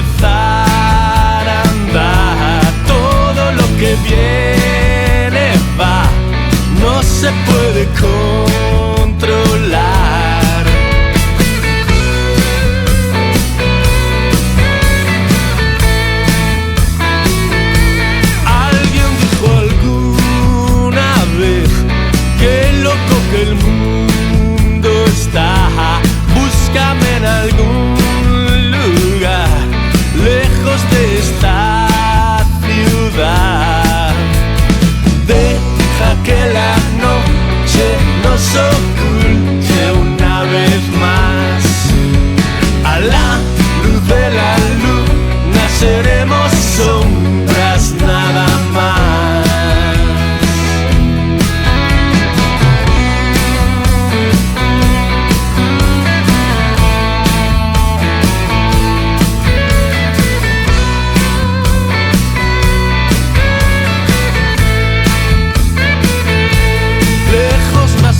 empezar a andar. Todo lo que viene va, no se puede controlar. Alguien dijo alguna vez que loco que el mundo está. Búscame en algún lugar lejos de esta ciudad. Deja que la noche nos oculte una vez más. A la luz de la luna seremos sombras nada más.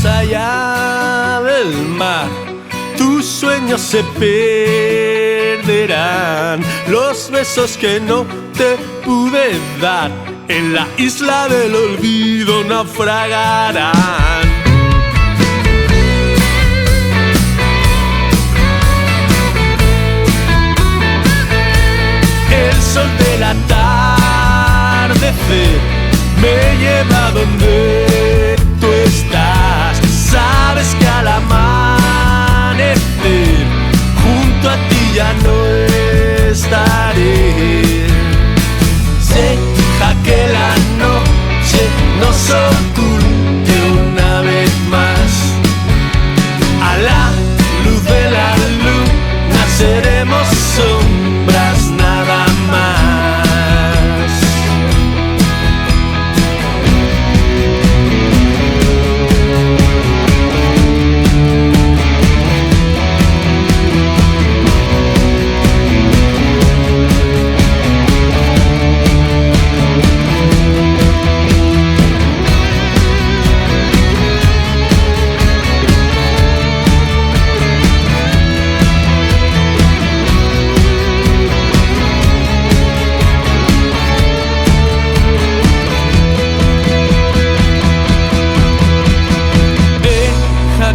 Allá del mar, tus sueños se perderán. Los besos que no te pude dar en la isla del olvido naufragarán. El sol del atardecer me lleva donde tú estás. Sabes que al amanecer junto a ti ya no estaré. Deja que la noche nos oculte una vez más. A la luz de la luna seremos sombras nada más.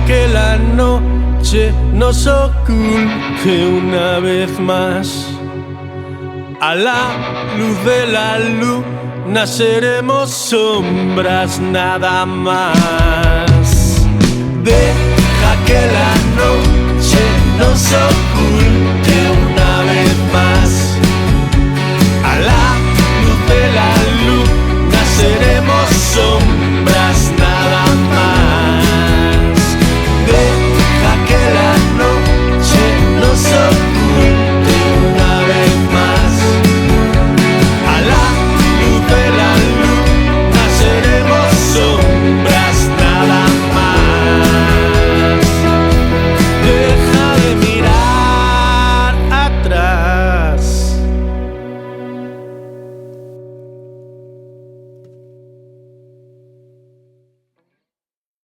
Que la noche nos oculte una vez más. A la luz de la luna seremos sombras nada más. Deja que la noche nos oculte